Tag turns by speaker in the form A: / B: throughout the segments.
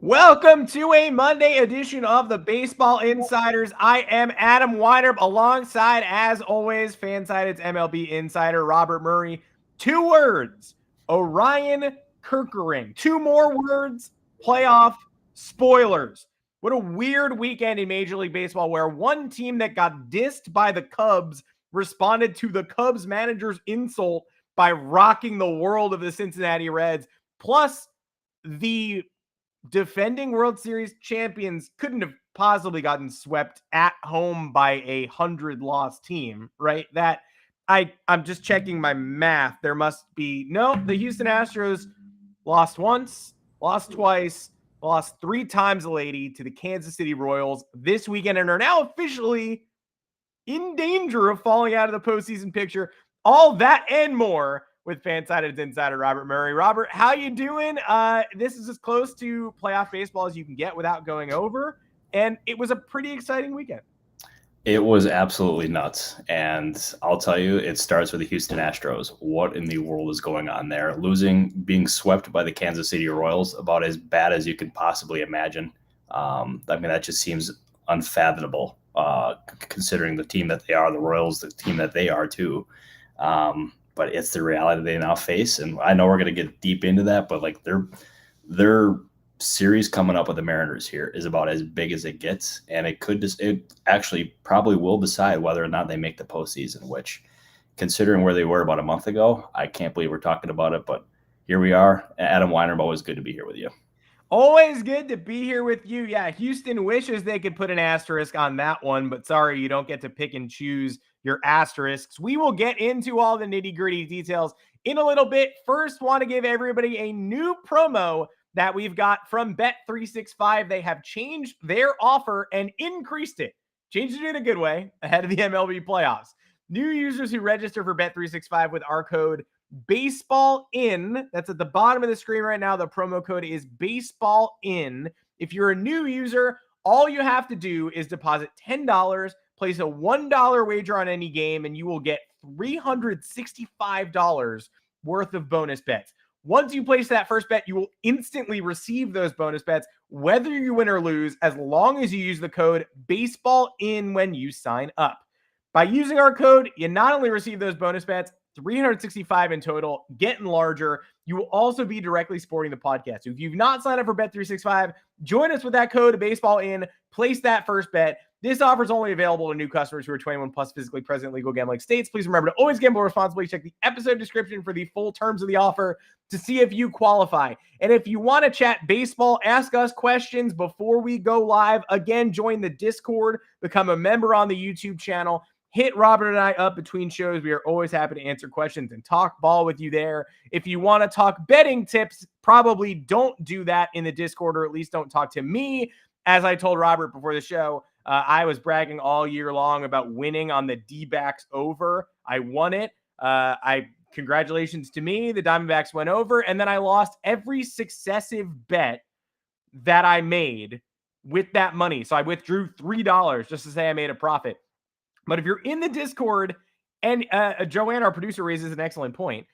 A: Welcome to a Monday edition of the Baseball Insiders. I am Adam Weinert, alongside, as always, Fansided's MLB insider Robert Murray. 2 words: Orion Kerkering. 2 more words: playoff spoilers. What a weird weekend in Major League Baseball, where one team that got dissed by the Cubs responded to the Cubs manager's insult by rocking the world of the Cincinnati Reds. Plus, the defending World Series champions couldn't have possibly gotten swept at home by a 100-loss team, right? I'm just checking my math. There must be the Houston Astros lost once, lost twice, lost 3 times a lady to the Kansas City Royals this weekend and are now officially in danger of falling out of the postseason picture. All that and more with Fansided's insider Robert Murray. Robert, how you doing? This is as close to playoff baseball as you can get without going over, and it was a pretty exciting weekend.
B: It was absolutely nuts, and I'll tell you, it starts with the Houston Astros. What in the world is going on there? Being swept by the Kansas City Royals, about as bad as you could possibly imagine. That just seems unfathomable, considering the team that they are, the Royals, the team that they are too. But it's the reality they now face, and I know we're going to get deep into that, but like their series coming up with the Mariners here is about as big as it gets, and it actually probably will decide whether or not they make the postseason, which, considering where they were about a month ago, I can't believe we're talking about it, but here we are. Adam Weiner, always good to be here with you.
A: Always good to be here with you. Yeah, Houston wishes they could put an asterisk on that one, but sorry, you don't get to pick and choose your asterisks. We will get into all the nitty-gritty details in a little bit. First, want to give everybody a new promo that we've got from Bet365. They have changed their offer and increased it. Changed it in a good way ahead of the MLB playoffs. New users who register for Bet365 with our code BASEBALLIN, that's at the bottom of the screen right now. The promo code is BASEBALLIN. If you're a new user, all you have to do is deposit $10, place a $1 wager on any game, and you will get $365 worth of bonus bets. Once you place that first bet, you will instantly receive those bonus bets, whether you win or lose, as long as you use the code BASEBALLIN when you sign up. By using our code, you not only receive those bonus bets, 365 in total, getting larger. You will also be directly supporting the podcast. So if you've not signed up for Bet365, join us with that code BASEBALLIN, place that first bet. This offer is only available to new customers who are 21 plus, physically present, legal gambling states. Please remember to always gamble responsibly. Check the episode description for the full terms of the offer to see if you qualify. And if you want to chat baseball, ask us questions before we go live, again, join the Discord, become a member on the YouTube channel. Hit Robert and I up between shows. We are always happy to answer questions and talk ball with you there. If you want to talk betting tips, probably don't do that in the Discord, or at least don't talk to me. As I told Robert before the show, I was bragging all year long about winning on the D-backs over. I won it. Congratulations to me. The Diamondbacks went over, and then I lost every successive bet that I made with that money. So I withdrew $3 just to say I made a profit. But if you're in the Discord, and Joanne, our producer, raises an excellent point,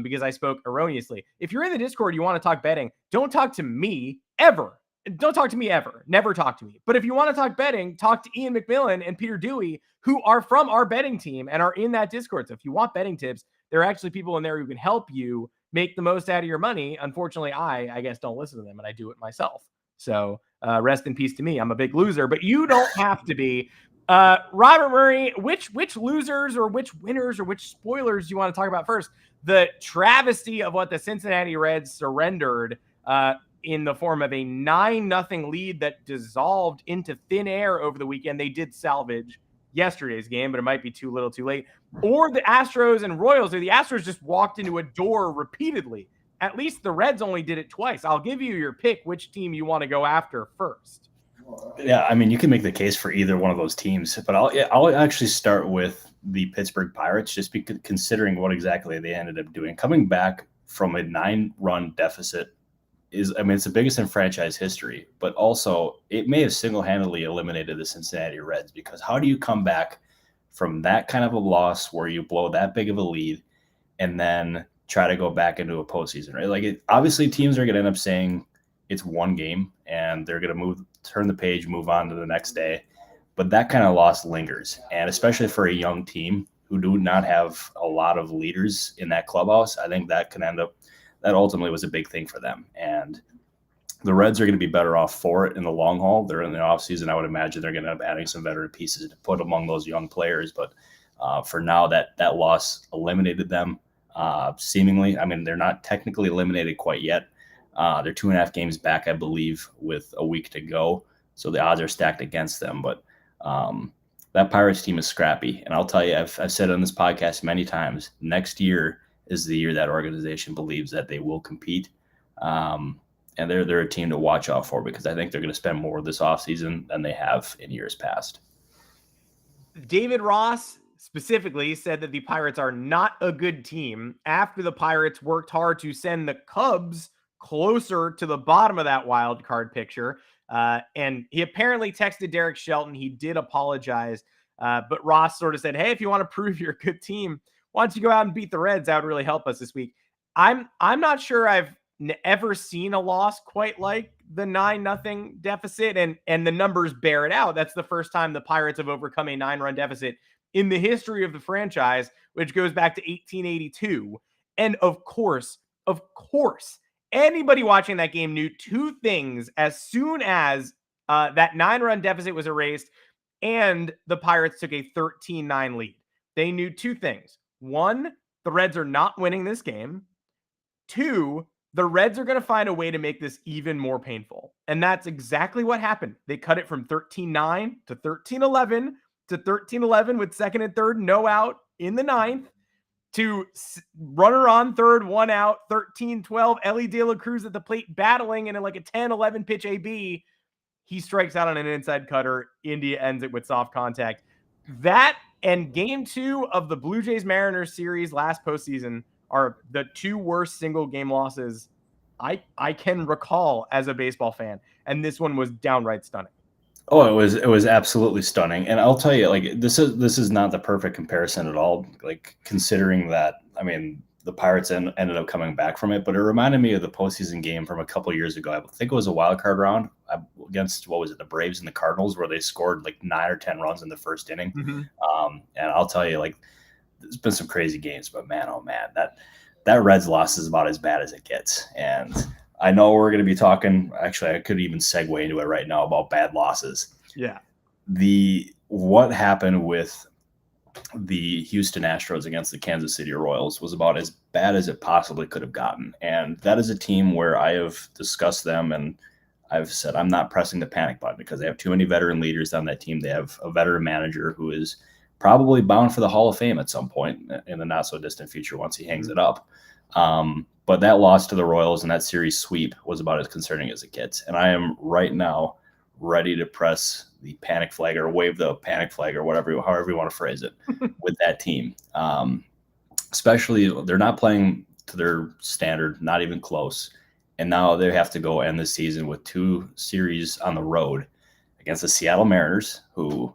A: because I spoke erroneously. If you're in the Discord, you want to talk betting, don't talk to me ever. Don't talk to me ever. Never talk to me. But if you want to talk betting, talk to Ian McMillan and Peter Dewey, who are from our betting team and are in that Discord. So if you want betting tips, there are actually people in there who can help you make the most out of your money. Unfortunately, I guess, don't listen to them, and I do it myself. So rest in peace to me. I'm a big loser, but you don't have to be. Robert Murray, which losers or which winners or which spoilers do you want to talk about first? The travesty of what the Cincinnati Reds surrendered in the form of a 9-0 lead that dissolved into thin air over the weekend. They did salvage yesterday's game, but it might be too little too late. Or the Astros and Royals, or the Astros just walked into a door repeatedly. At least the Reds only did it twice. I'll give you your pick which team you want to go after first.
B: Yeah, I mean, you can make the case for either one of those teams, but I'll actually start with the Pittsburgh Pirates, just because considering what exactly they ended up doing. Coming back from a 9-run deficit it's the biggest in franchise history, but also it may have single-handedly eliminated the Cincinnati Reds, because how do you come back from that kind of a loss where you blow that big of a lead and then try to go back into a postseason, right? Obviously teams are going to end up saying it's one game and they're going to turn the page, move on to the next day. But that kind of loss lingers. And especially for a young team who do not have a lot of leaders in that clubhouse, I think that that ultimately was a big thing for them. And the Reds are going to be better off for it in the long haul. They're in the offseason. I would imagine they're going to end up adding some veteran pieces to put among those young players. But for now, that loss eliminated them seemingly. I mean, they're not technically eliminated quite yet. They're 2.5 games back, I believe, with a week to go. So the odds are stacked against them. But that Pirates team is scrappy. And I'll tell you, I've said on this podcast many times, next year is the year that organization believes that they will compete. And they're a team to watch out for because I think they're going to spend more this offseason than they have in years past.
A: David Ross specifically said that the Pirates are not a good team after the Pirates worked hard to send the Cubs closer to the bottom of that wild card picture. And he apparently texted Derek Shelton. He did apologize. But Ross sort of said, hey, if you want to prove you're a good team, why don't you go out and beat the Reds? That would really help us this week. I'm not sure I've ever seen a loss quite like the 9-0 deficit, and the numbers bear it out. That's the first time the Pirates have overcome a 9-run deficit in the history of the franchise, which goes back to 1882. And of course, anybody watching that game knew two things as soon as that 9-run deficit was erased and the Pirates took a 13-9 lead. They knew two things. One, the Reds are not winning this game. Two, the Reds are going to find a way to make this even more painful. And that's exactly what happened. They cut it from 13-9 to 13-11 to 13-11 with second and third, no out in the ninth, to runner on third, one out, 13-12, Ellie De La Cruz at the plate battling in like a 10-11 pitch AB. He strikes out on an inside cutter. India ends it with soft contact. That and game 2 of the Blue Jays Mariners series last postseason are the two worst single game losses I can recall as a baseball fan. And this one was downright stunning.
B: Oh, it was absolutely stunning. And I'll tell you, like, this is not the perfect comparison at all. Like, considering that, I mean, the Pirates ended up coming back from it, but it reminded me of the postseason game from a couple of years ago. I think it was a wild card round against, what was it, the Braves and the Cardinals, where they scored like 9 or 10 runs in the first inning. Mm-hmm. And I'll tell you, like, there's been some crazy games, but man, oh man, that Reds loss is about as bad as it gets. And I know we're going to be talking, actually, I could even segue into it right now about bad losses.
A: Yeah.
B: What happened with the Houston Astros against the Kansas City Royals was about as bad as it possibly could have gotten. And that is a team where I have discussed them and I've said I'm not pressing the panic button because they have too many veteran leaders on that team. They have a veteran manager who is probably bound for the Hall of Fame at some point in the not so distant future once he hangs it up. But that loss to the Royals and that series sweep was about as concerning as it gets. And I am right now ready to press the panic flag or wave the panic flag or however you want to phrase it with that team. Especially they're not playing to their standard, not even close. And now they have to go end the season with 2 series on the road against the Seattle Mariners, who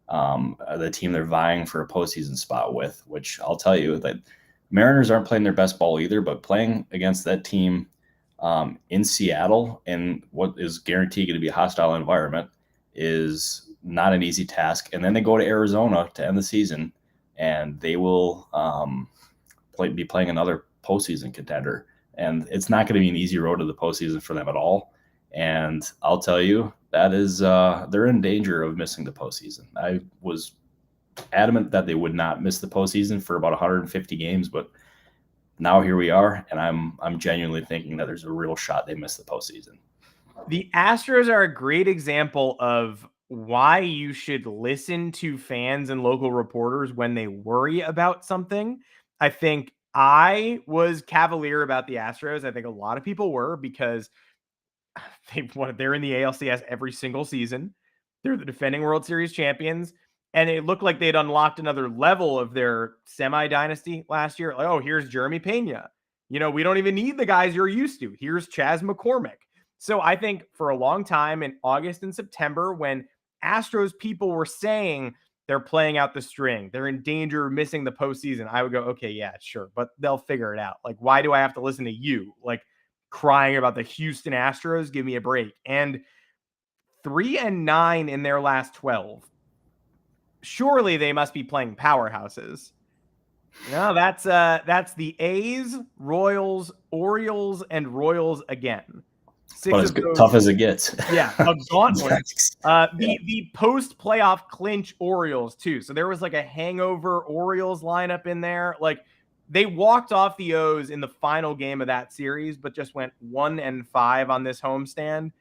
B: are the team they're vying for a postseason spot with, which I'll tell you that Mariners aren't playing their best ball either, but playing against that team in Seattle in what is guaranteed going to be a hostile environment is not an easy task. And then they go to Arizona to end the season, and they will be playing another postseason contender. And it's not going to be an easy road to the postseason for them at all. And I'll tell you, that is they're in danger of missing the postseason. I was adamant that they would not miss the postseason for about 150 games, but now here we are, and I'm genuinely thinking that there's a real shot they miss the postseason.
A: The Astros are a great example of why you should listen to fans and local reporters when they worry about something. I think I was cavalier about the Astros. I think a lot of people were because they're in the ALCS every single season. They're the defending World Series champions. And it looked like they'd unlocked another level of their semi-dynasty last year. Like, oh, here's Jeremy Pena. You know, we don't even need the guys you're used to. Here's Chas McCormick. So I think for a long time in August and September, when Astros people were saying they're playing out the string, they're in danger of missing the postseason, I would go, okay, yeah, sure, but they'll figure it out. Like, why do I have to listen to you? Like, crying about the Houston Astros. Give me a break. And 3-9 in their last 12. Surely they must be playing powerhouses. No, that's the A's, Royals, Orioles, and Royals again.
B: But as good, tough as it gets.
A: Yeah, a gauntlet. The post-playoff clinch Orioles too. So there was like a hangover Orioles lineup in there. Like they walked off the O's in the final game of that series, but just went 1-5 on this homestand.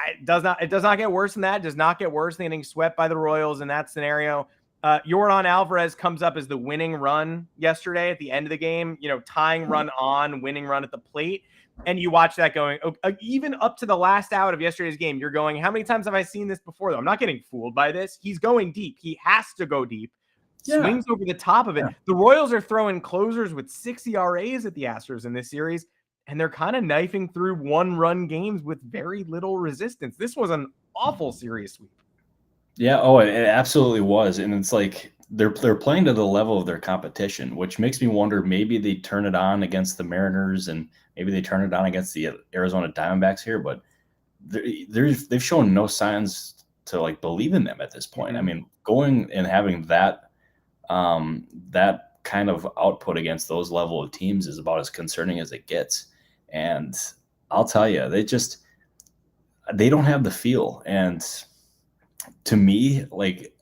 A: It does not get worse than that. It does not get worse than getting swept by the Royals in that scenario. Yordan Alvarez comes up as the winning run yesterday at the end of the game, tying run on, winning run at the plate. And you watch that going, even up to the last out of yesterday's game, you're going, how many times have I seen this before, though? I'm not getting fooled by this. He's going deep. He has to go deep. Swings over the top of it. Yeah. The Royals are throwing closers with 6 ERAs at the Astros in this series, and they're kind of knifing through one-run games with very little resistance. This was an awful series sweep.
B: Yeah, it absolutely was. And it's like they're playing to the level of their competition, which makes me wonder maybe they turn it on against the Mariners and maybe they turn it on against the Arizona Diamondbacks here, but they've shown no signs to like believe in them at this point. I mean, going and having that kind of output against those level of teams is about as concerning as it gets. And I'll tell you, they don't have the feel. And to me, like,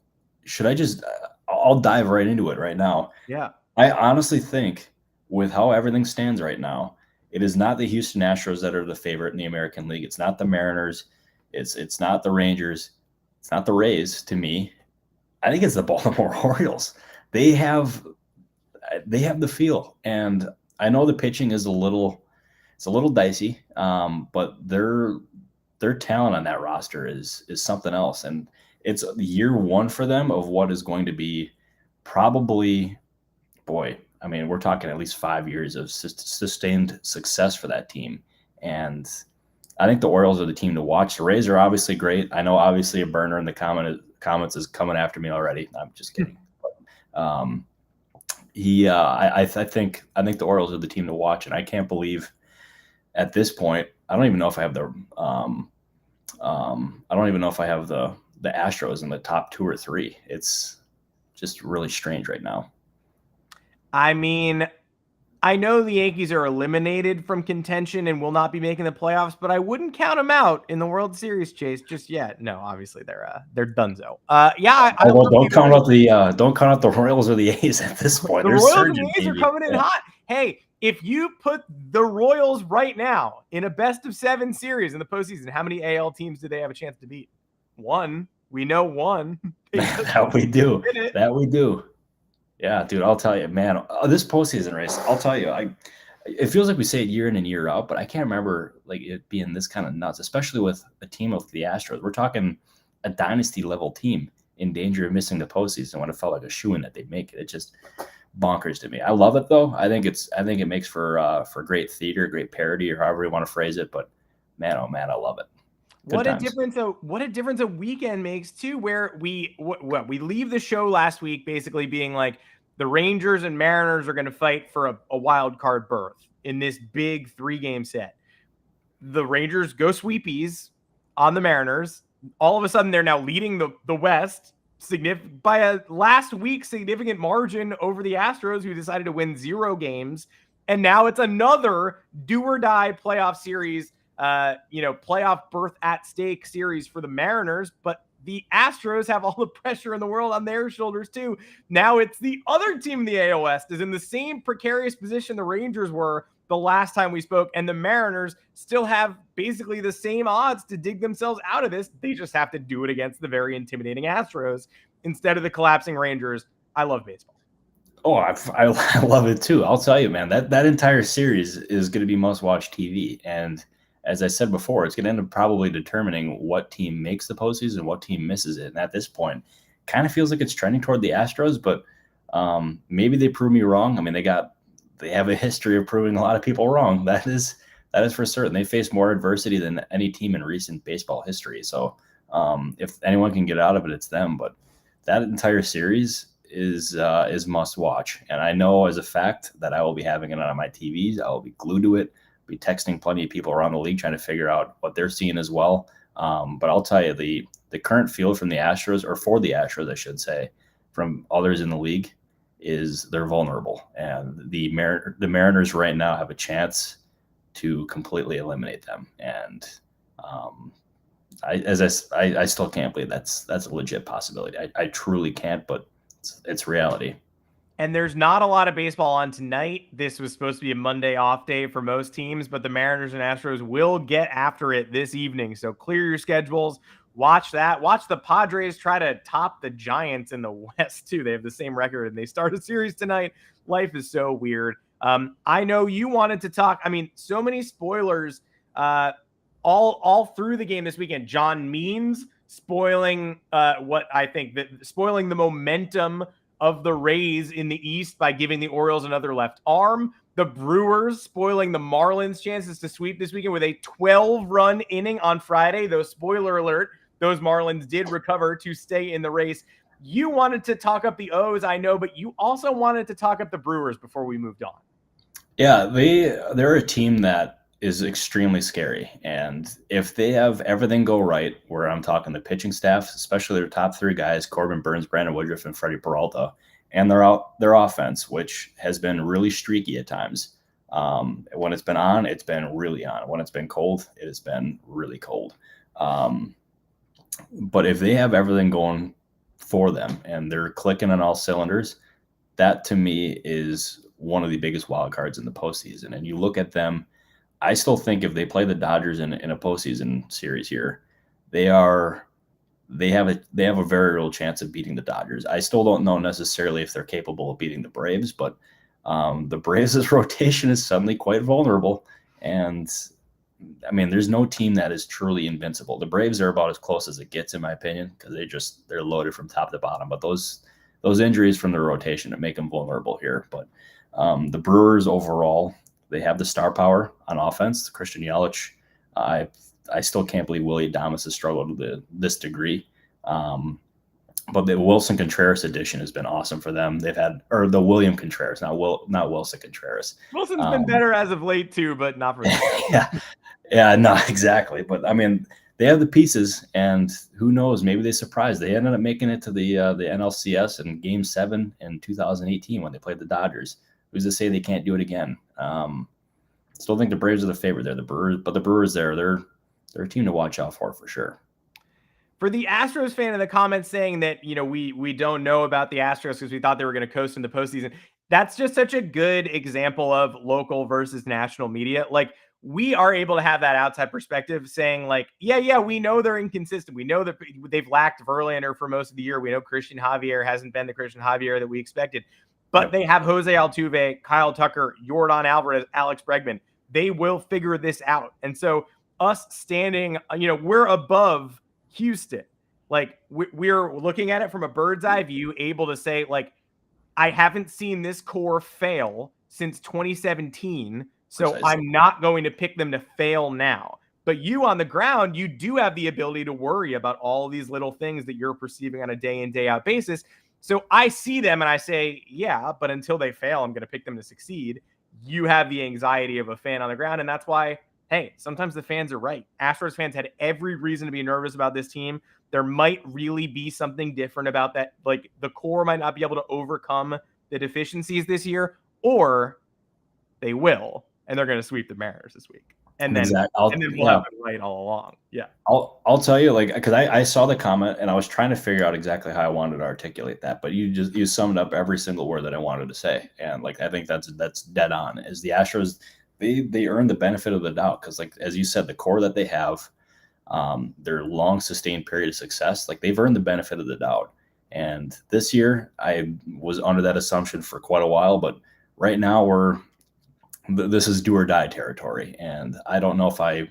B: should I just I'll dive right into it right now.
A: Yeah.
B: I honestly think with how everything stands right now, it is not the Houston Astros that are the favorite in the American League. It's not the Mariners. It's not the Rangers. It's not the Rays to me. I think it's the Baltimore Orioles. They have the feel. And I know the pitching is a little dicey, but their talent on that roster is something else. And it's year one for them of what is going to be probably, I mean, we're talking at least 5 years of sustained success for that team. And I think the Orioles are the team to watch. The Rays are obviously great. I know obviously a burner in the comments is coming after me already. I'm just kidding. I think the Orioles are the team to watch, and I can't believe at this point, I don't even know if I have the Astros in the top 2 or 3. It's just really strange right now.
A: I mean, I know the Yankees are eliminated from contention and will not be making the playoffs, but I wouldn't count them out in the World Series chase just yet. No, obviously they're donezo.
B: Don't count out the Royals or the A's at this point.
A: The Royals and the A's are coming in hot. Hey, if you put the Royals right now in a best-of-7 series in the postseason, how many AL teams do they have a chance to beat? One. We know one.
B: That we do. Yeah, dude, I'll tell you, man, this postseason race, I'll tell you, it feels like we say it year in and year out, but I can't remember like it being this kind of nuts, especially with a team of the Astros. We're talking a dynasty level team in danger of missing the postseason when it felt like a shoo-in that they'd make it. It's just bonkers to me. I love it though. I think it makes for great theater, great parody, or however you want to phrase it. But man, oh man, I love it.
A: What a difference a weekend makes too, where we leave the show last week basically being like the Rangers and Mariners are going to fight for a wild card berth in this big 3-game set. The Rangers go sweepies on the Mariners. All of a sudden they're now leading the West by a last week significant margin over the Astros, who decided to win 0 games. And now it's another do or die playoff series. Playoff berth at stake series for the Mariners, but the Astros have all the pressure in the world on their shoulders too. Now it's the other team in the AL West is in the same precarious position the Rangers were the last time we spoke, and the Mariners still have basically the same odds to dig themselves out of this. They just have to do it against the very intimidating Astros instead of the collapsing Rangers. I love baseball.
B: Oh, I love it too. I'll tell you, man, that entire series is going to be must-watch TV. And as I said before, it's going to end up probably determining what team makes the postseason and what team misses it. And at this point, kind of feels like it's trending toward the Astros, but maybe they prove me wrong. I mean, they have a history of proving a lot of people wrong. That is for certain. They face more adversity than any team in recent baseball history. So if anyone can get out of it, it's them. But that entire series is must watch. And I know as a fact that I will be having it on my TVs. I will be glued to it. be texting plenty of people around the league trying to figure out what they're seeing as well. But I'll tell you, the current field from the Astros, or for the Astros, I should say, from others in the league, is they're vulnerable. And the Mariners right now have a chance to completely eliminate them. And I still can't believe that's a legit possibility. I truly can't, but it's reality.
A: And there's not a lot of baseball on tonight. This was supposed to be a Monday off day for most teams, but the Mariners and Astros will get after it this evening. So clear your schedules. Watch that. Watch the Padres try to top the Giants in the West, too. They have the same record, and they start a series tonight. Life is so weird. I know you wanted to talk. I mean, so many spoilers all through the game this weekend. John Means spoiling spoiling the momentum of the Rays in the East by giving the Orioles another left arm. The Brewers spoiling the Marlins' chances to sweep this weekend with a 12-run inning on Friday. Though, spoiler alert, those Marlins did recover to stay in the race. You wanted to talk up the O's, I know, but you also wanted to talk up the Brewers before we moved on.
B: Yeah, they're a team that is extremely scary. And if they have everything go right, where I'm talking the pitching staff, especially their top three guys, Corbin Burns, Brandon Woodruff, and Freddie Peralta, and their offense, which has been really streaky at times. When it's been on, it's been really on. When it's been cold, it has been really cold. But if they have everything going for them and they're clicking on all cylinders, that to me is one of the biggest wild cards in the postseason. And you look at them, I still think if they play the Dodgers in a postseason series here, they have a very real chance of beating the Dodgers. I still don't know necessarily if they're capable of beating the Braves, but the Braves' rotation is suddenly quite vulnerable. And I mean, there's no team that is truly invincible. The Braves are about as close as it gets, in my opinion, because they're loaded from top to bottom. But those injuries from the rotation that make them vulnerable here. But the Brewers overall, they have the star power on offense. Christian Yelich, I still can't believe Willie Adames has struggled to this degree. But the Wilson Contreras addition has been awesome for them. The William Contreras, not Wilson Contreras.
A: Wilson's been better as of late too, but not for them.
B: Yeah, no, exactly. But I mean, they have the pieces, and who knows? Maybe they surprised. They ended up making it to the NLCS in Game 7 in 2018 when they played the Dodgers. Who's to say they can't do it again? Still think the Braves are the favorite there. The Brewers they're a team to watch out for sure.
A: For the Astros fan in the comments saying that, we don't know about the Astros because we thought they were going to coast in the postseason, that's just such a good example of local versus national media. Like, we are able to have that outside perspective saying like, yeah, we know they're inconsistent. We know that they've lacked Verlander for most of the year. We know Christian Javier hasn't been the Christian Javier that we expected. But they have Jose Altuve, Kyle Tucker, Yordan Alvarez, Alex Bregman. They will figure this out. And so us standing, we're above Houston. Like, we're looking at it from a bird's eye view, able to say, like, I haven't seen this core fail since 2017, so precisely. I'm not going to pick them to fail now. But you on the ground, you do have the ability to worry about all these little things that you're perceiving on a day in, day out basis. So I see them and I say, yeah, but until they fail, I'm going to pick them to succeed. You have the anxiety of a fan on the ground. And that's why, hey, sometimes the fans are right. Astros fans had every reason to be nervous about this team. There might really be something different about that. Like, the core might not be able to overcome the deficiencies this year, or they will, and they're going to sweep the Mariners this week. And then, we'll have it right all along. Yeah.
B: I'll tell you, like, because I saw the comment and I was trying to figure out exactly how I wanted to articulate that, but you summed up every single word that I wanted to say. And like, I think that's dead on. Is the Astros, they earn the benefit of the doubt. Cause like, as you said, the core that they have, their long sustained period of success, like they've earned the benefit of the doubt. And this year I was under that assumption for quite a while, but right now this is do or die territory. And I don't know if they're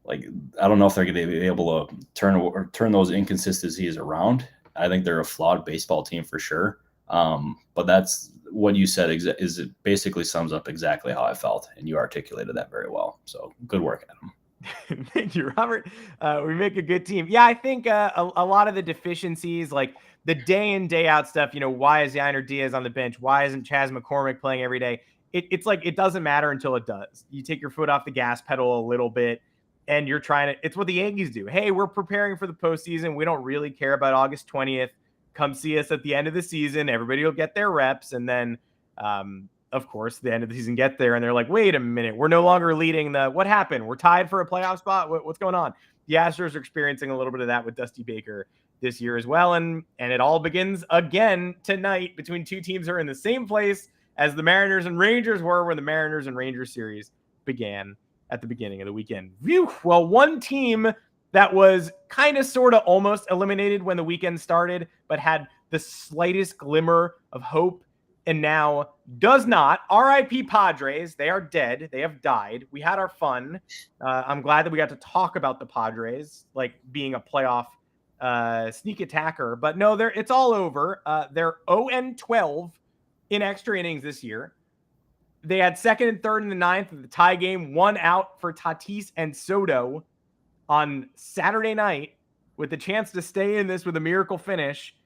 B: going to be able to turn those inconsistencies around. I think they're a flawed baseball team for sure. But that's what you said is it basically sums up exactly how I felt. And you articulated that very well. So good work, Adam.
A: Thank you, Robert. We make a good team. Yeah, I think a lot of the deficiencies, like the day in, day out stuff, why is Yainer Diaz on the bench? Why isn't Chas McCormick playing every day? it's like it doesn't matter until it does. You take your foot off the gas pedal a little bit, and you're trying to. It's what the Yankees do. Hey, we're preparing for the postseason. We don't really care about August 20th. Come see us at the end of the season. Everybody will get their reps, and then, of course, the end of the season get there, and they're like, "Wait a minute, we're no longer leading the. What happened? We're tied for a playoff spot. What's going on?" The Astros are experiencing a little bit of that with Dusty Baker this year as well, and it all begins again tonight between two teams that are in the same place as the Mariners and Rangers were when the Mariners and Rangers series began at the beginning of the weekend. Phew. Well, one team that was kind of sort of almost eliminated when the weekend started, but had the slightest glimmer of hope and now does not. RIP Padres. They are dead. They have died. We had our fun. I'm glad that we got to talk about the Padres, like being a playoff sneak attacker. But no, it's all over. They're 0-12 in extra innings this year. They had second and third in the ninth of the tie game, 1 out for Tatis and Soto on Saturday night with the chance to stay in this with a miracle finish.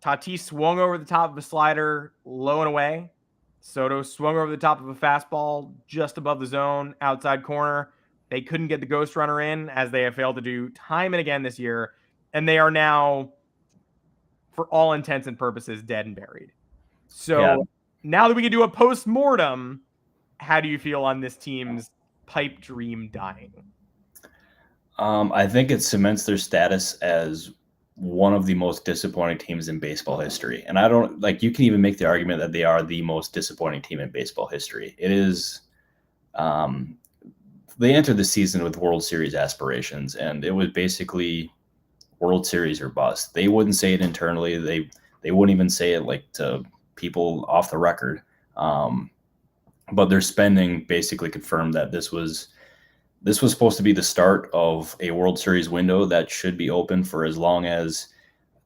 A: Tatis swung over the top of a slider, low and away. Soto swung over the top of a fastball just above the zone, outside corner. They couldn't get the ghost runner in, as they have failed to do time and again this year. And they are now, for all intents and purposes, dead and buried. So now that we can do a post-mortem, how do you feel on this team's pipe dream dying?
B: I think it cements their status as one of the most disappointing teams in baseball history. And I don't like, you can even make the argument that they are the most disappointing team in baseball history. It is, they entered the season with World Series aspirations, and it was basically World Series or bust. They wouldn't say it internally. They wouldn't even say it like to people off the record. But their spending basically confirmed that this was supposed to be the start of a World Series window that should be open for as long as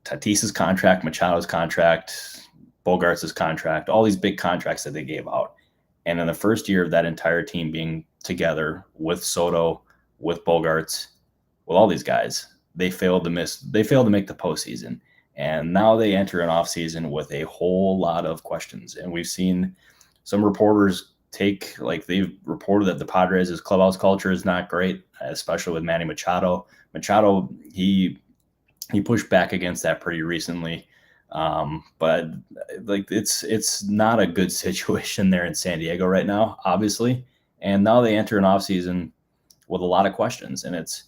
B: Tatis's contract, Machado's contract, Bogarts' contract, all these big contracts that they gave out. And in the first year of that entire team being together with Soto, with Bogarts, with all these guys, they failed to make the postseason. And now they enter an offseason with a whole lot of questions. And we've seen some reporters they've reported that the Padres' clubhouse culture is not great, especially with Manny Machado. Machado, he pushed back against that pretty recently. But like it's not a good situation there in San Diego right now, obviously. And now they enter an offseason with a lot of questions. And it's,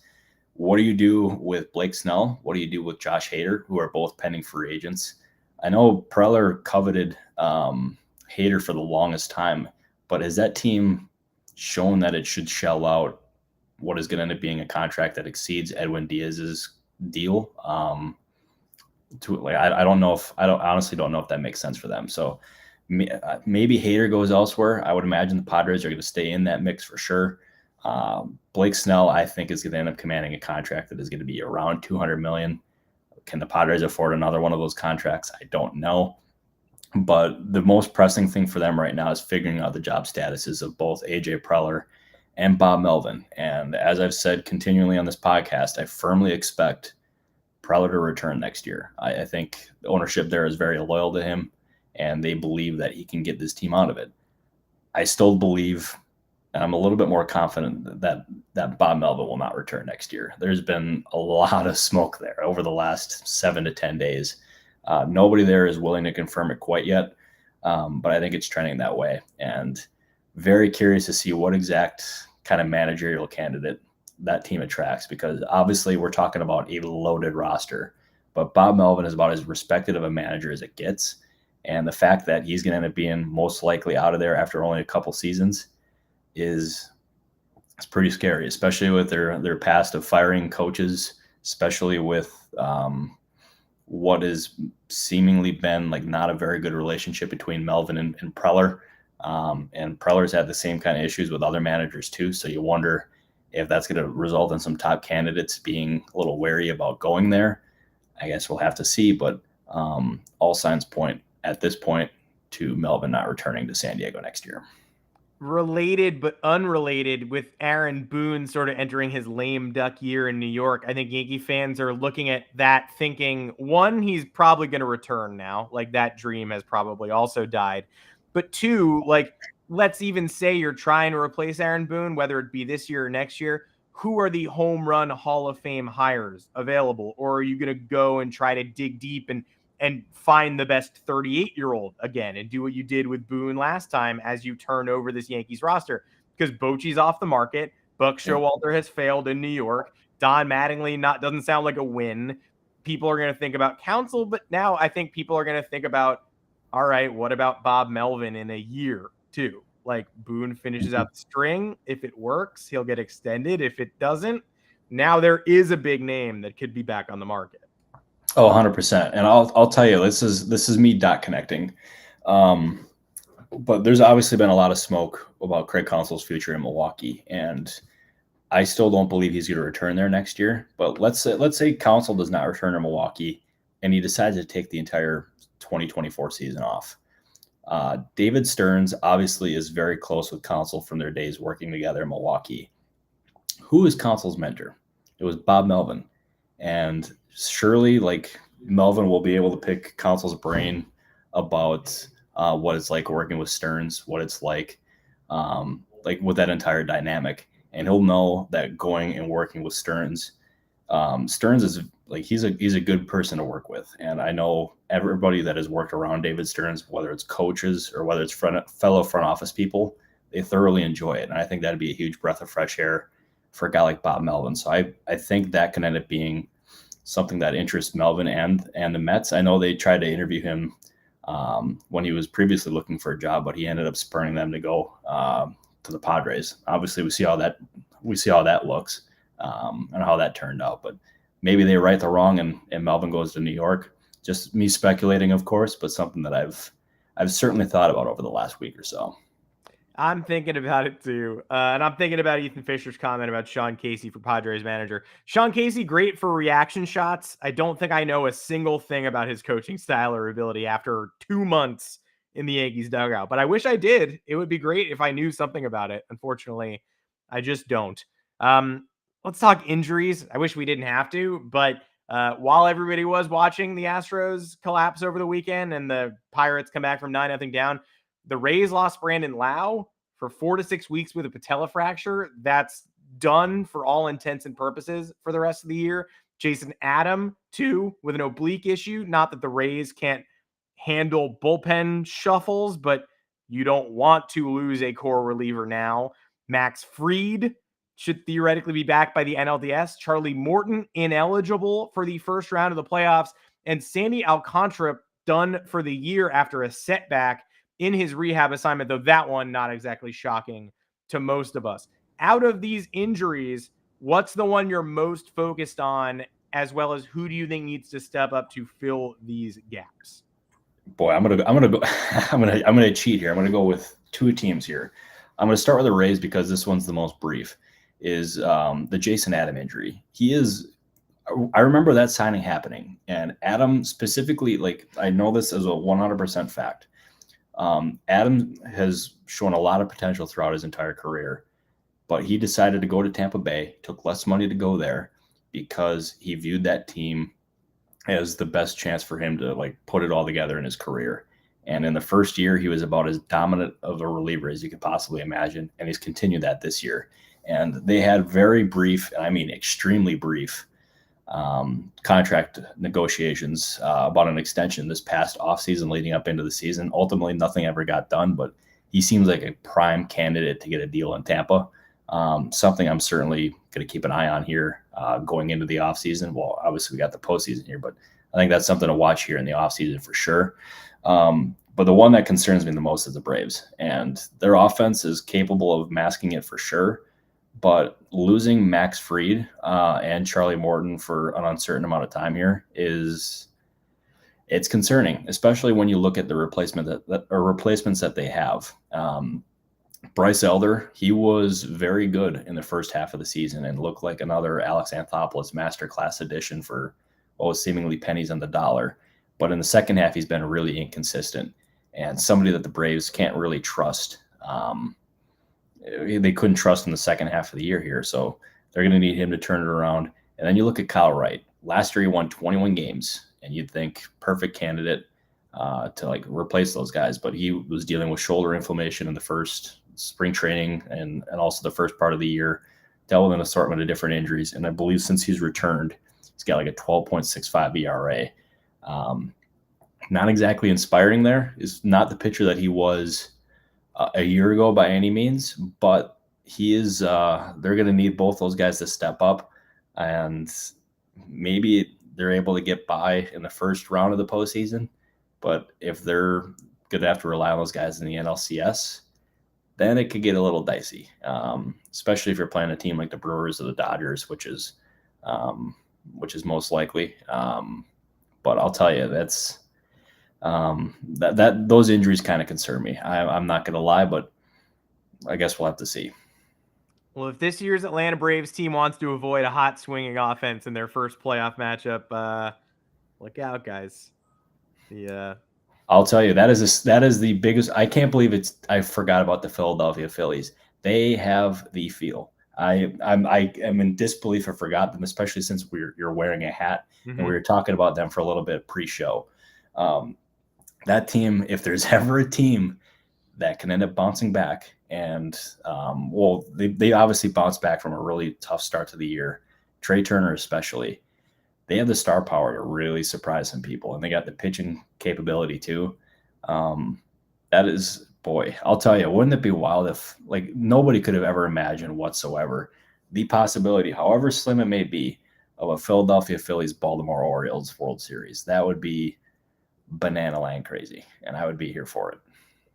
B: what do you do with Blake Snell? What do you do with Josh Hader, who are both pending free agents? I know Preller coveted Hader for the longest time, but has that team shown that it should shell out what is going to end up being a contract that exceeds Edwin Diaz's deal? I honestly don't know if that makes sense for them. So maybe Hader goes elsewhere. I would imagine the Padres are going to stay in that mix for sure. Blake Snell, I think, is going to end up commanding a contract that is going to be around $200 million. Can the Padres afford another one of those contracts? I don't know. But the most pressing thing for them right now is figuring out the job statuses of both AJ Preller and Bob Melvin. And as I've said continually on this podcast, I firmly expect Preller to return next year. I think the ownership there is very loyal to him, and they believe that he can get this team out of it. I still believe, and I'm a little bit more confident that Bob Melvin will not return next year. There's been a lot of smoke there over the last 7 to 10 days. Nobody there is willing to confirm it quite yet, but I think it's trending that way. And very curious to see what exact kind of managerial candidate that team attracts, because obviously we're talking about a loaded roster, but Bob Melvin is about as respected of a manager as it gets. And the fact that he's going to end up being most likely out of there after only a couple seasons is pretty scary, especially with their past of firing coaches, especially with what has seemingly been like not a very good relationship between Melvin and Preller. And Preller's had the same kind of issues with other managers too. So you wonder if that's going to result in some top candidates being a little wary about going there. I guess we'll have to see, but all signs point at this point to Melvin not returning to San Diego next year.
A: Related but unrelated, with Aaron Boone sort of entering his lame duck year in New York, I think Yankee fans are looking at that thinking, one, he's probably going to return now. Like, that dream has probably also died. But two, like, let's even say you're trying to replace Aaron Boone, whether it be this year or next year, who are the home run Hall of Fame hires available? Or are you going to go and try to dig deep and find the best 38-year-old again and do what you did with Boone last time as you turn over this Yankees roster? Because Bochy's off the market. Buck Showalter has failed in New York. Don Mattingly doesn't sound like a win. People are going to think about Counsell, but now I think people are going to think about, all right, what about Bob Melvin in a year too? Like Boone finishes out the string. If it works, he'll get extended. If it doesn't, now there is a big name that could be back on the market.
B: Oh, 100%. And I'll tell you, this is me dot connecting. But there's obviously been a lot of smoke about Craig Counsell's future in Milwaukee, and I still don't believe he's going to return there next year. But let's say Counsell does not return to Milwaukee, and he decides to take the entire 2024 season off. David Stearns obviously is very close with Counsell from their days working together in Milwaukee. Who is Counsell's mentor? It was Bob Melvin, and surely like Melvin will be able to pick Counsell's brain about what it's like working with Stearns, what it's like with that entire dynamic. And he'll know that going and working with Stearns, Stearns is like, he's a good person to work with. And I know everybody that has worked around David Stearns, whether it's coaches or whether it's fellow front office people, they thoroughly enjoy it. And I think that'd be a huge breath of fresh air for a guy like Bob Melvin. So I think that can end up being something that interests Melvin and the Mets. I know they tried to interview him when he was previously looking for a job, but he ended up spurring them to go to the Padres. Obviously, we see how that looks and how that turned out. But maybe they right the wrong and Melvin goes to New York. Just me speculating, of course, but something that I've certainly thought about over the last week or so.
A: I'm thinking about it too. And I'm thinking about Ethan Fisher's comment about Sean Casey for Padres manager. Sean Casey, great for reaction shots. I don't think I know a single thing about his coaching style or ability after 2 months in the Yankees dugout, but I wish I did. It would be great if I knew something about it. Unfortunately, I just don't. Let's talk injuries. I wish we didn't have to, but while everybody was watching the Astros collapse over the weekend and the Pirates come back from 9-0 down, the Rays lost Brandon Lau for 4 to 6 weeks with a patella fracture. That's done for all intents and purposes for the rest of the year. Jason Adam, too, with an oblique issue. Not that the Rays can't handle bullpen shuffles, but you don't want to lose a core reliever now. Max Fried should theoretically be back by the NLDS. Charlie Morton, ineligible for the first round of the playoffs. And Sandy Alcantara, done for the year after a setback in his rehab assignment, though that one not exactly shocking to most of us. Out of these injuries, what's the one you're most focused on, as well as who do you think needs to step up to fill these gaps?
B: Boy, I'm gonna cheat here. I'm gonna go with two teams here. I'm gonna start with the Rays because this one's the most brief. Is the Jason Adam injury? I remember that signing happening, and Adam specifically, like I know this as a 100% fact. Adam has shown a lot of potential throughout his entire career, but he decided to go to Tampa Bay, took less money to go there because he viewed that team as the best chance for him to like put it all together in his career. And in the first year, he was about as dominant of a reliever as you could possibly imagine. And he's continued that this year. And they had very brief, and I mean extremely brief, contract negotiations about an extension this past offseason leading up into the season. Ultimately, nothing ever got done, but he seems like a prime candidate to get a deal in Tampa. Something I'm certainly going to keep an eye on here going into the offseason. Well, obviously, we got the postseason here, but I think that's something to watch here in the offseason for sure. But the one that concerns me the most is the Braves, and their offense is capable of masking it for sure. But losing Max Fried and Charlie Morton for an uncertain amount of time here it's concerning, especially when you look at the replacements that they have. Bryce Elder, he was very good in the first half of the season and looked like another Alex Anthopoulos masterclass edition for what was seemingly pennies on the dollar. But in the second half, he's been really inconsistent and somebody that the Braves can't really trust. They couldn't trust in the second half of the year here. So they're going to need him to turn it around. And then you look at Kyle Wright. Last year, he won 21 games, and you'd think perfect candidate. to like replace those guys. But he was dealing with shoulder inflammation in the first spring training and also the first part of the year, dealt with an assortment of different injuries. And I believe since he's returned, he's got like a 12.65 ERA. Not exactly inspiring there. Is not the pitcher that he was a year ago by any means, but he is, they're going to need both those guys to step up, and maybe they're able to get by in the first round of the postseason. But if they're going to have to rely on those guys in the NLCS, then it could get a little dicey, especially if you're playing a team like the Brewers or the Dodgers, which is most likely. But I'll tell you, that's those injuries kind of concern me. I'm not going to lie, but I guess we'll have to see.
A: Well, if this year's Atlanta Braves team wants to avoid a hot swinging offense in their first playoff matchup, look out, guys.
B: I'll tell you, that is the biggest. I can't believe I forgot about the Philadelphia Phillies. They have the feel. I am in disbelief. I forgot them, especially since you're wearing a hat, and we were talking about them for a little bit pre-show. That team, if there's ever a team that can end up bouncing back, and they obviously bounced back from a really tough start to the year. Trey Turner especially. They have the star power to really surprise some people, and they got the pitching capability too. That is, boy, I'll tell you, wouldn't it be wild if like nobody could have ever imagined whatsoever the possibility, however slim it may be, of a Philadelphia Phillies Baltimore Orioles World Series? That would be banana land crazy, and I would be here for it.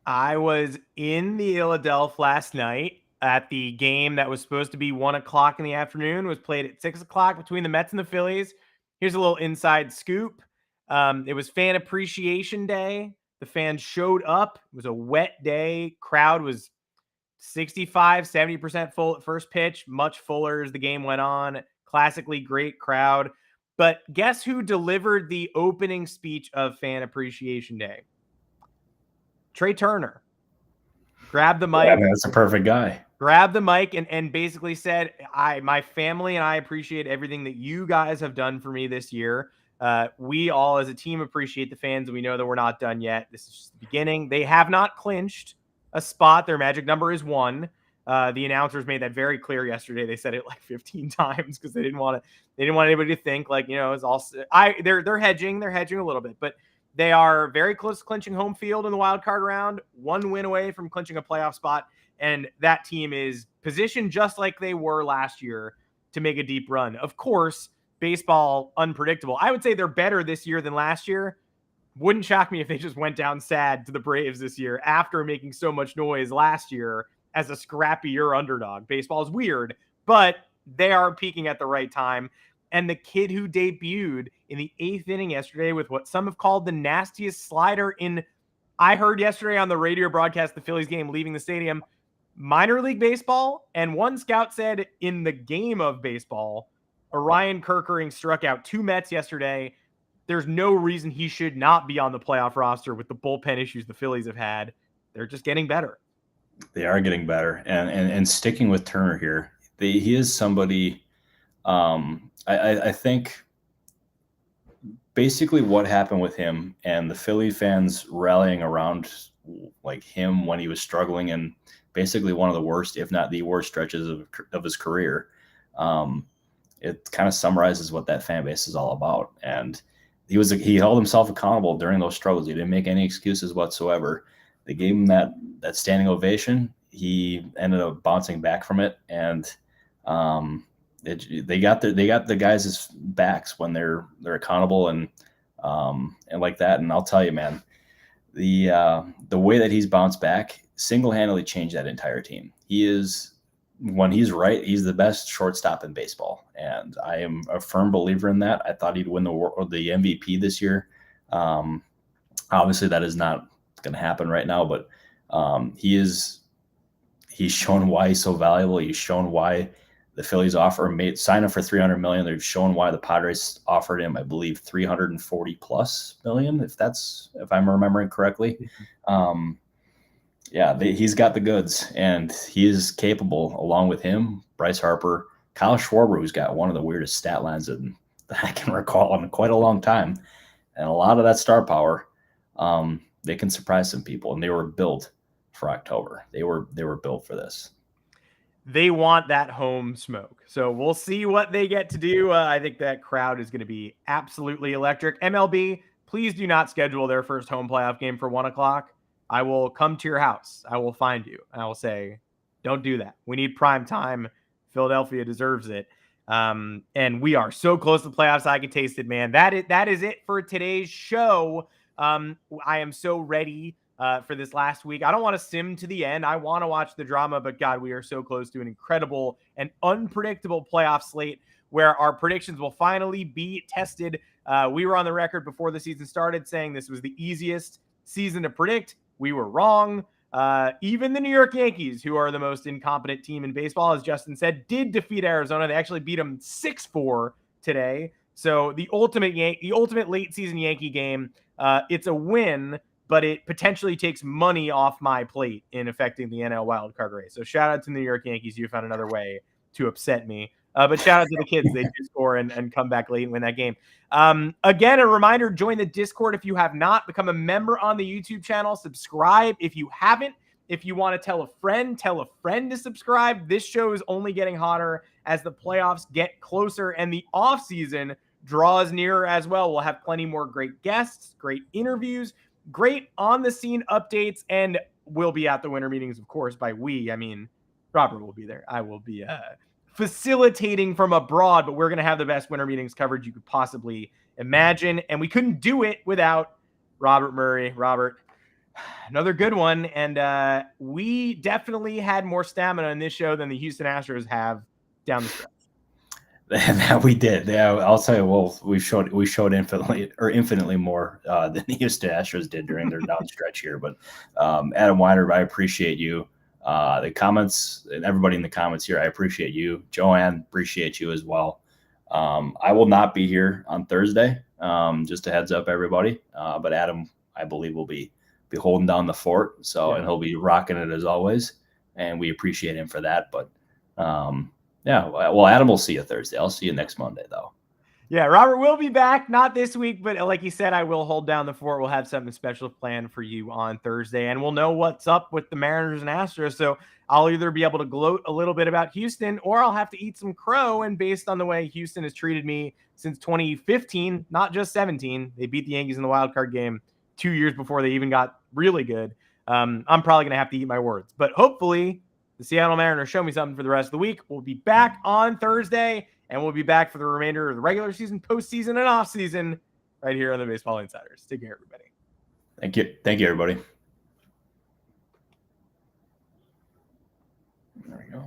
A: I was in the Philadelphia last night at the game that was supposed to be 1:00 in the afternoon, was played at 6:00 between the Mets and the Phillies. Here's a little inside scoop. It was Fan Appreciation Day. The fans showed up. It was a wet day. Crowd was 65, 70% full at first pitch, much fuller as the game went on. Classically great crowd. But guess who delivered the opening speech of Fan Appreciation Day? Trey Turner. Grabbed the mic.
B: Yeah, man, that's a perfect guy.
A: Grabbed the mic and basically said, my family and I appreciate everything that you guys have done for me this year. We all as a team appreciate the fans, and we know that we're not done yet. This is just the beginning. They have not clinched a spot. Their magic number is 1. The announcers made that very clear yesterday. They said it like 15 times because they didn't want anybody to think like, it's all they're hedging a little bit, but they are very close to clinching home field in the wild card round, 1 win away from clinching a playoff spot. And that team is positioned just like they were last year to make a deep run. Of course, baseball, unpredictable. I would say they're better this year than last year. Wouldn't shock me if they just went down sad to the Braves this year after making so much noise last year as a scrappier underdog. Baseball is weird, but they are peaking at the right time. And the kid who debuted in the 8th inning yesterday with what some have called the nastiest slider in, I heard yesterday on the radio broadcast, the Phillies game leaving the stadium, minor league baseball. And one scout said in the game of baseball, Orion Kerkering struck out 2 Mets yesterday. There's no reason he should not be on the playoff roster with the bullpen issues the Phillies have had. They're just getting better.
B: They are getting better. And sticking with Turner here, he is somebody, I think basically what happened with him and the Philly fans rallying around like him when he was struggling in basically one of the worst, if not the worst stretches of his career. It kind of summarizes what that fan base is all about. And he held himself accountable during those struggles. He didn't make any excuses whatsoever. They gave him that standing ovation. He ended up bouncing back from it, and they got the guys' backs when they're accountable and like that. And I'll tell you, man, the way that he's bounced back single-handedly changed that entire team. When he's right, he's the best shortstop in baseball, and I am a firm believer in that. I thought he'd win the MVP this year. Obviously, that is not going to happen right now, but he's shown why he's so valuable. He's shown why the Phillies sign him for $300 million. They've shown why the Padres offered him, I believe, $340+ million, if I'm remembering correctly. He's got the goods, and he is capable, along with him, Bryce Harper, Kyle Schwarber, who's got one of the weirdest stat lines that I can recall in quite a long time. And a lot of that star power they can surprise some people, and they were built for October. They were built for this.
A: They want that home smoke. So we'll see what they get to do. I think that crowd is going to be absolutely electric. MLB, please do not schedule their first home playoff game for 1 o'clock. I will come to your house. I will find you. And I will say, don't do that. We need prime time. Philadelphia deserves it. And we are so close to the playoffs. I can taste it, man. That is it for today's show. I am so ready for this last week. I don't want to sim to the end. I want to watch the drama, but God, we are so close to an incredible and unpredictable playoff slate where our predictions will finally be tested. We were on the record before the season started saying this was the easiest season to predict. We were wrong. Even the New York Yankees, who are the most incompetent team in baseball, as Justin said, did defeat Arizona. They actually beat them 6-4 today. So the ultimate late season Yankee game, it's a win, but it potentially takes money off my plate in affecting the NL wildcard race. So shout out to the New York Yankees. You found another way to upset me. But shout out to the kids. They do score and come back late and win that game. Again, a reminder, join the Discord if you have not. Become a member on the YouTube channel. Subscribe if you haven't. If you want to tell a friend to subscribe. This show is only getting hotter as the playoffs get closer and the offseason draws nearer as well. We'll have plenty more great guests, great interviews, great on-the-scene updates, and we'll be at the winter meetings, of course. By we, I mean Robert will be there. I will be facilitating from abroad, but we're going to have the best winter meetings coverage you could possibly imagine, and we couldn't do it without Robert Murray. Robert, another good one, and we definitely had more stamina in this show than the Houston Astros have down the stretch.
B: That we did. Yeah, I'll tell you. Well, we showed infinitely more than the Houston Astros did during their down stretch here. But Adam Weiner, I appreciate you. The comments and everybody in the comments here, I appreciate you. Joanne, appreciate you as well. I will not be here on Thursday. Just a heads up, everybody. But Adam, I believe, will be holding down the fort. So yeah. And he'll be rocking it as always, and we appreciate him for that. But yeah, well, Adam will see you Thursday. I'll see you next Monday, though.
A: Yeah, Robert will be back, not this week, but like he said, I will hold down the fort. We'll have something special planned for you on Thursday, and we'll know what's up with the Mariners and Astros. So I'll either be able to gloat a little bit about Houston, or I'll have to eat some crow. And based on the way Houston has treated me since 2015, not just 17, they beat the Yankees in the wild card game 2 years before they even got really good. I'm probably going to have to eat my words, but hopefully the Seattle Mariners show me something for the rest of the week. We'll be back on Thursday, and we'll be back for the remainder of the regular season, postseason, and offseason right here on the Baseball Insiders. Take care, everybody.
B: Thank you. Thank you, everybody. There we go.